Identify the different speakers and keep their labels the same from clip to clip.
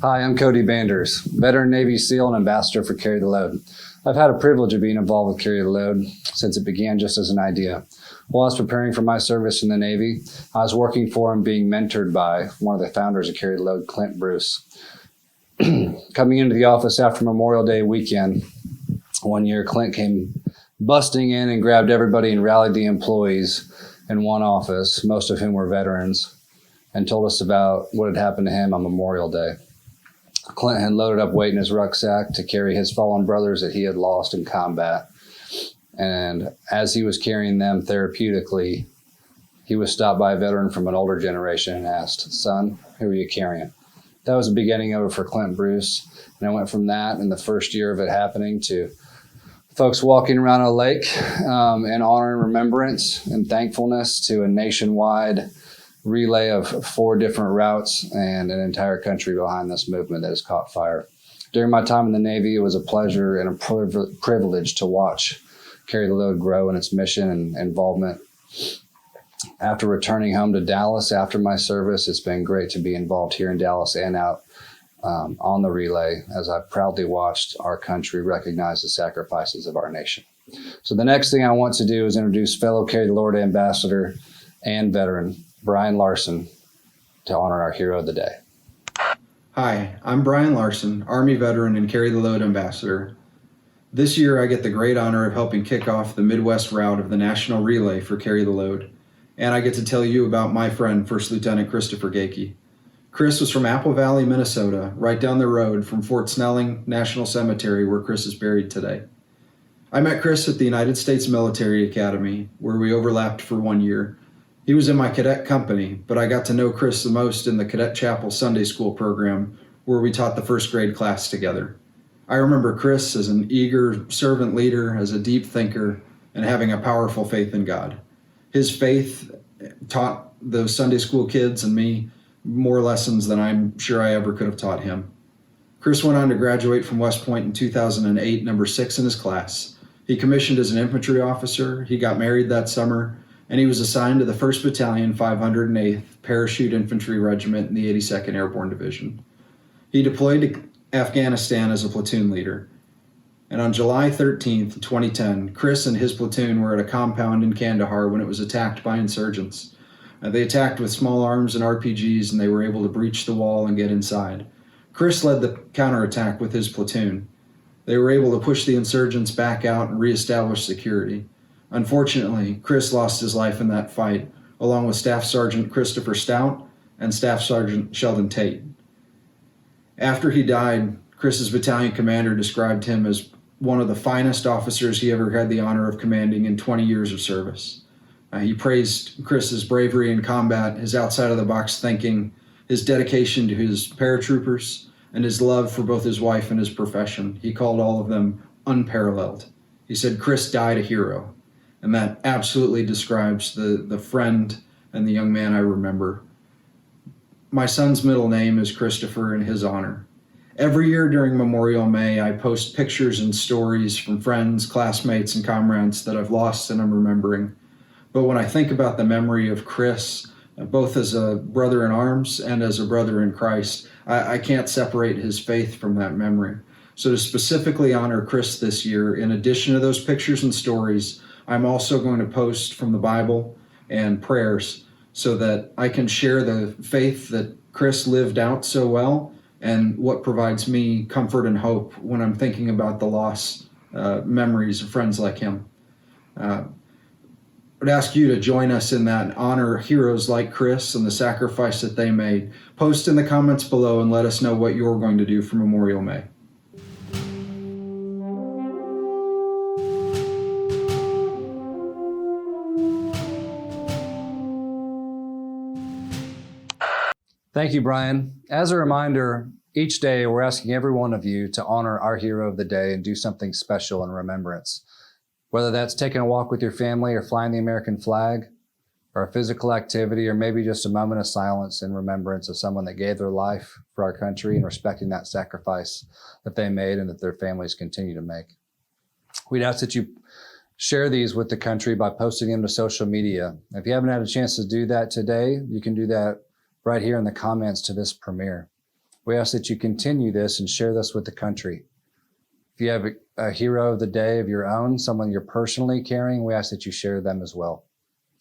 Speaker 1: Hi, I'm Cody Banders, veteran Navy SEAL and ambassador for Carry the Load. I've had a privilege of being involved with Carry the Load since it began just as an idea. While I was preparing for my service in the Navy, I was working for and being mentored by one of the founders of Carry the Load, Clint Bruce. Coming into the office after Memorial Day weekend, one year Clint came busting in and grabbed everybody and rallied the employees in one office, most of whom were veterans, and told us about what had happened to him on Memorial Day. Clint had loaded up weight in his rucksack to carry his fallen brothers that he had lost in combat. And as he was carrying them therapeutically, he was stopped by a veteran from an older generation and asked, "Son, who are you carrying?" That was the beginning of it for Clint Bruce. And I went from that in the first year of it happening to folks walking around a lake in honor and remembrance and thankfulness to a nationwide relay of 4 different routes and an entire country behind this movement that has caught fire. During my time in the Navy, it was a pleasure and a privilege to watch Carry the Load grow in its mission and involvement. After returning home to Dallas after my service, it's been great to be involved here in Dallas and out on the relay as I've proudly watched our country recognize the sacrifices of our nation. So the next thing I want to do is introduce fellow Carry the Load ambassador and veteran, Brian Larson, to honor our hero of the day.
Speaker 2: Hi, I'm Brian Larson, Army veteran and Carry the Load ambassador. This year I get the great honor of helping kick off the Midwest route of the National Relay for Carry the Load. And I get to tell you about my friend, First Lieutenant Christopher Geikie. Chris was from Apple Valley, Minnesota, right down the road from Fort Snelling National Cemetery where Chris is buried today. I met Chris at the United States Military Academy where we overlapped for 1 year. He was in my cadet company, but I got to know Chris the most in the Cadet Chapel Sunday School program where we taught the first grade class together. I remember Chris as an eager servant leader, as a deep thinker, and having a powerful faith in God. His faith taught those Sunday school kids and me more lessons than I'm sure I ever could have taught him. Chris went on to graduate from West Point in 2008, number 6 in his class. He commissioned as an infantry officer, he got married that summer, and he was assigned to the 1st Battalion, 508th Parachute Infantry Regiment in the 82nd Airborne Division. He deployed to Afghanistan as a platoon leader. And on July 13th, 2010, Chris and his platoon were at a compound in Kandahar when it was attacked by insurgents. They attacked with small arms and RPGs, and they were able to breach the wall and get inside. Chris led the counterattack with his platoon. They were able to push the insurgents back out and reestablish security. Unfortunately, Chris lost his life in that fight, along with Staff Sergeant Christopher Stout and Staff Sergeant Sheldon Tate. After he died, Chris's battalion commander described him as one of the finest officers he ever had the honor of commanding in 20 years of service. He praised Chris's bravery in combat, his outside-of-the-box thinking, his dedication to his paratroopers, and his love for both his wife and his profession. He called all of them unparalleled. He said, "Chris died a hero." And that absolutely describes the friend and the young man I remember. My son's middle name is Christopher in his honor. Every year during Memorial May, I post pictures and stories from friends, classmates, and comrades that I've lost and I'm remembering. But when I think about the memory of Chris, both as a brother in arms and as a brother in Christ, I can't separate his faith from that memory. So to specifically honor Chris this year, in addition to those pictures and stories, I'm also going to post from the Bible and prayers so that I can share the faith that Chris lived out so well and what provides me comfort and hope when I'm thinking about the lost memories of friends like him. I would ask you to join us in that, honor heroes like Chris and the sacrifice that they made. Post in the comments below and let us know what you're going to do for Memorial May.
Speaker 1: Thank you, Brian. As a reminder, each day we're asking every one of you to honor our hero of the day and do something special in remembrance. Whether that's taking a walk with your family or flying the American flag, or a physical activity, or maybe just a moment of silence in remembrance of someone that gave their life for our country and respecting that sacrifice that they made and that their families continue to make. We'd ask that you share these with the country by posting them to social media. If you haven't had a chance to do that today, you can do that right here in the comments to this premiere. We ask that you continue this and share this with the country. If you have a hero of the day of your own, someone you're personally carrying, we ask that you share them as well.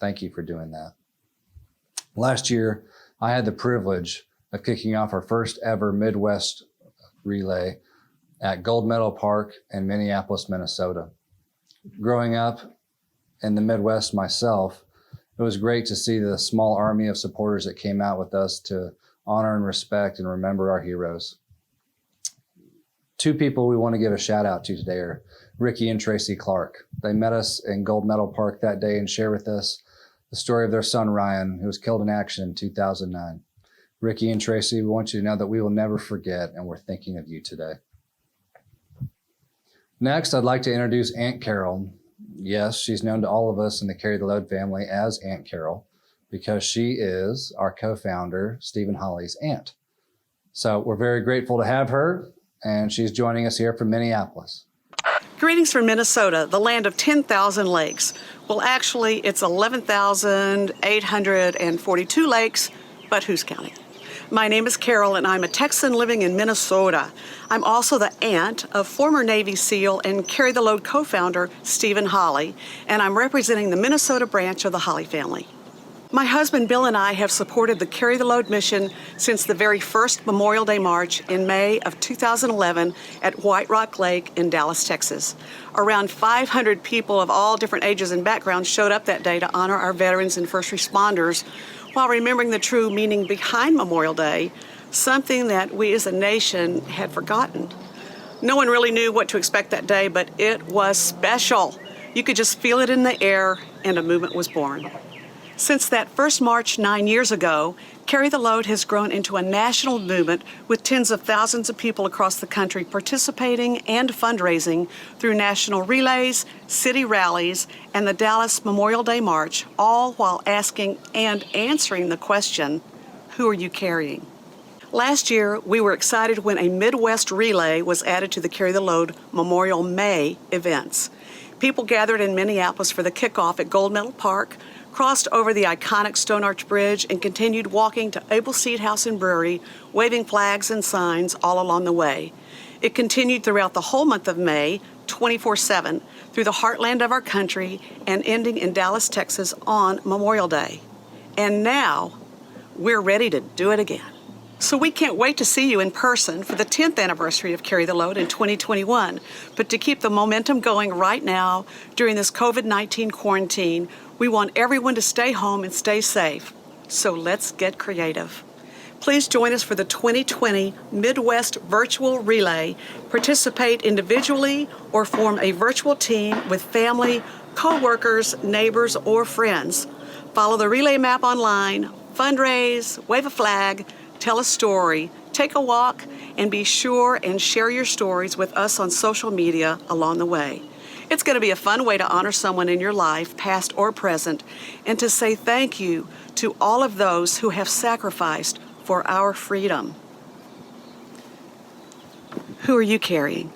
Speaker 1: Thank you for doing that. Last year, I had the privilege of kicking off our first ever Midwest relay at Gold Medal Park in Minneapolis, Minnesota. Growing up in the Midwest myself, it was great to see the small army of supporters that came out with us to honor and respect and remember our heroes. Two people we want to give a shout out to today are Ricky and Tracy Clark. They met us in Gold Medal Park that day and shared with us the story of their son, Ryan, who was killed in action in 2009. Ricky and Tracy, we want you to know that we will never forget, and we're thinking of you today. Next, I'd like to introduce Aunt Carol. Yes, she's known to all of us in the Carry the Load family as Aunt Carol because she is our co-founder, Stephen Holly's aunt. So we're very grateful to have her, and she's joining us here from Minneapolis.
Speaker 3: Greetings from Minnesota, the land of 10,000 lakes. Well, actually, it's 11,842 lakes, but who's counting? My name is Carol, and I'm a Texan living in Minnesota. I'm also the aunt of former Navy SEAL and Carry the Load co-founder Stephen Holly, and I'm representing the Minnesota branch of the Holly family. My husband Bill and I have supported the Carry the Load mission since the very first Memorial Day March in May of 2011 at White Rock Lake in Dallas, Texas. Around 500 people of all different ages and backgrounds showed up that day to honor our veterans and first responders while remembering the true meaning behind Memorial Day, something that we as a nation had forgotten. No one really knew what to expect that day, but it was special. You could just feel it in the air, and a movement was born. Since that first march 9 years ago, Carry the Load has grown into a national movement with tens of thousands of people across the country participating and fundraising through national relays, city rallies, and the Dallas Memorial Day March, all while asking and answering the question, who are you carrying? Last year, we were excited when a Midwest relay was added to the Carry the Load Memorial May events. People gathered in Minneapolis for the kickoff at Gold Medal Park, crossed over the iconic Stone Arch Bridge, and continued walking to Able Seed House and Brewery, waving flags and signs all along the way. It continued throughout the whole month of May, 24/7, through the heartland of our country and ending in Dallas, Texas on Memorial Day. And now, we're ready to do it again. So we can't wait to see you in person for the 10th anniversary of Carry the Load in 2021. But to keep the momentum going right now during this COVID-19 quarantine, we want everyone to stay home and stay safe. So let's get creative. Please join us for the 2020 Midwest Virtual Relay. Participate individually or form a virtual team with family, co-workers, neighbors, or friends. Follow the relay map online, fundraise, wave a flag, tell a story, take a walk, and be sure and share your stories with us on social media along the way. It's going to be a fun way to honor someone in your life, past or present, and to say thank you to all of those who have sacrificed for our freedom. Who are you carrying?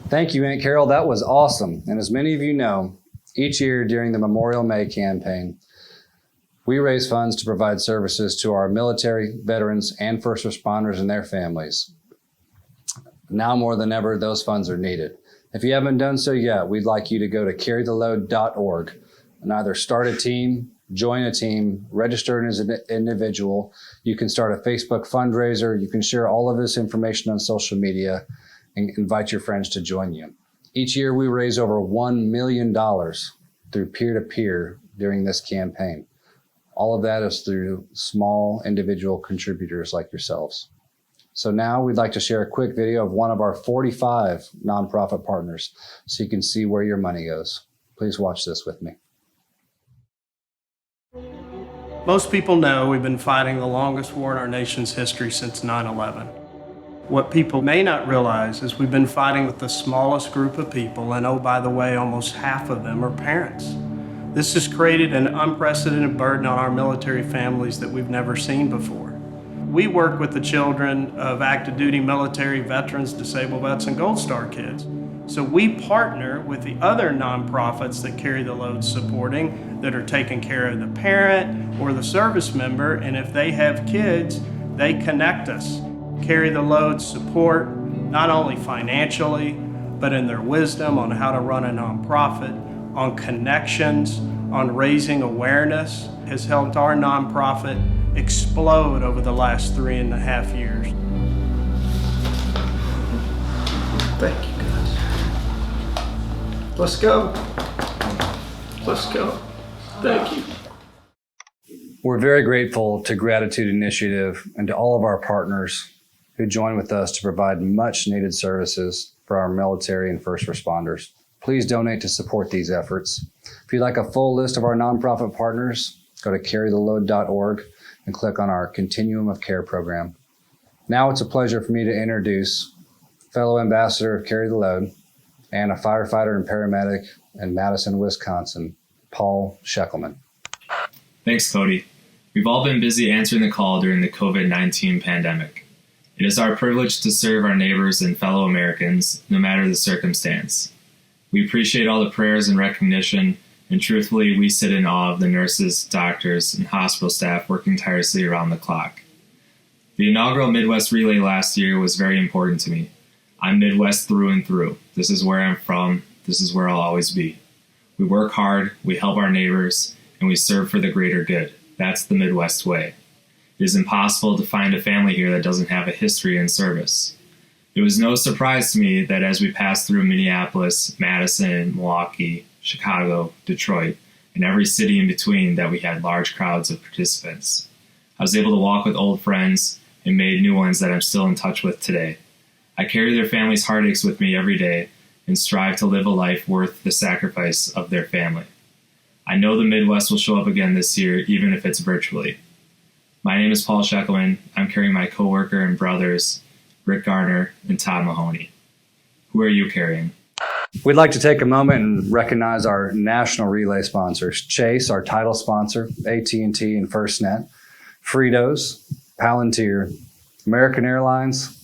Speaker 1: Thank you, Aunt Carol. That was awesome. And as many of you know, each year during the Memorial May campaign, we raise funds to provide services to our military, veterans, and first responders and their families. Now more than ever, those funds are needed. If you haven't done so yet, we'd like you to go to carrytheload.org and either start a team, join a team, register as an individual. You can start a Facebook fundraiser. You can share all of this information on social media and invite your friends to join you. Each year, we raise over $1 million through peer-to-peer during this campaign. All of that is through small individual contributors like yourselves. So now we'd like to share a quick video of one of our 45 nonprofit partners so you can see where your money goes. Please watch this with me.
Speaker 4: Most people know we've been fighting the longest war in our nation's history since 9/11. What people may not realize is we've been fighting with the smallest group of people, and oh, by the way, almost half of them are parents. This has created an unprecedented burden on our military families that we've never seen before. We work with the children of active duty military veterans, disabled vets, and Gold Star kids. So we partner with the other nonprofits that Carry the Load supporting that are taking care of the parent or the service member, and if they have kids, they connect us. Carry the Load support, not only financially, but in their wisdom on how to run a nonprofit, on connections, on raising awareness, has helped our nonprofit explode over the last 3.5 years.
Speaker 5: Thank you, guys. Let's go. Let's go. Thank you.
Speaker 1: We're very grateful to Gratitude Initiative and to all of our partners who join with us to provide much needed services for our military and first responders. Please donate to support these efforts. If you'd like a full list of our nonprofit partners, go to carrytheload.org and click on our Continuum of Care program. Now it's a pleasure for me to introduce fellow ambassador of Carry the Load and a firefighter and paramedic in Madison, Wisconsin, Paul Scheckelman.
Speaker 6: Thanks, Cody. We've all been busy answering the call during the COVID-19 pandemic. It is our privilege to serve our neighbors and fellow Americans, no matter the circumstance. We appreciate all the prayers and recognition, and truthfully, we sit in awe of the nurses, doctors, and hospital staff working tirelessly around the clock. The inaugural Midwest Relay last year was very important to me. I'm Midwest through and through. This is where I'm from. This is where I'll always be. We work hard, we help our neighbors, and we serve for the greater good. That's the Midwest way. It is impossible to find a family here that doesn't have a history in service. It was no surprise to me that as we passed through Minneapolis, Madison, Milwaukee, Chicago, Detroit, and every city in between that we had large crowds of participants. I was able to walk with old friends and made new ones that I'm still in touch with today. I carry their families' heartaches with me every day and strive to live a life worth the sacrifice of their family. I know the Midwest will show up again this year, even if it's virtually. My name is Paul Scheckelman. I'm carrying my coworker and brothers, Rick Garner and Todd Mahoney. Who are you carrying?
Speaker 1: We'd like to take a moment and recognize our national relay sponsors, Chase, our title sponsor, AT&T and FirstNet, Fritos, Palantir, American Airlines,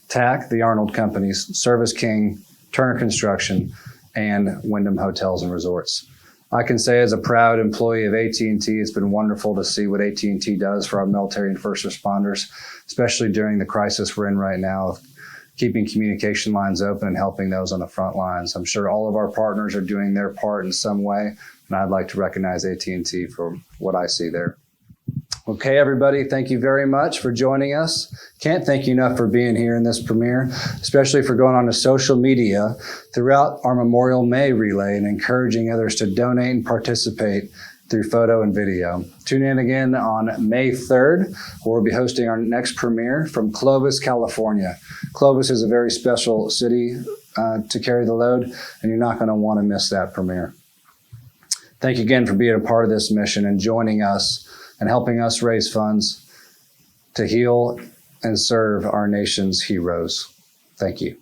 Speaker 1: TAC, the Arnold Companies, Service King, Turner Construction, and Wyndham Hotels and Resorts. I can say as a proud employee of AT&T, it's been wonderful to see what AT&T does for our military and first responders, especially during the crisis we're in right now, of keeping communication lines open and helping those on the front lines. I'm sure all of our partners are doing their part in some way, and I'd like to recognize AT&T for what I see there. Okay, everybody, thank you very much for joining us. Can't thank you enough for being here in this premiere, especially for going on to social media throughout our Memorial May relay and encouraging others to donate and participate through photo and video. Tune in again on May 3rd, where we'll be hosting our next premiere from Clovis, California. Clovis is a very special city to carry the load, and you're not going to want to miss that premiere. Thank you again for being a part of this mission and joining us and helping us raise funds to heal and serve our nation's heroes. Thank you.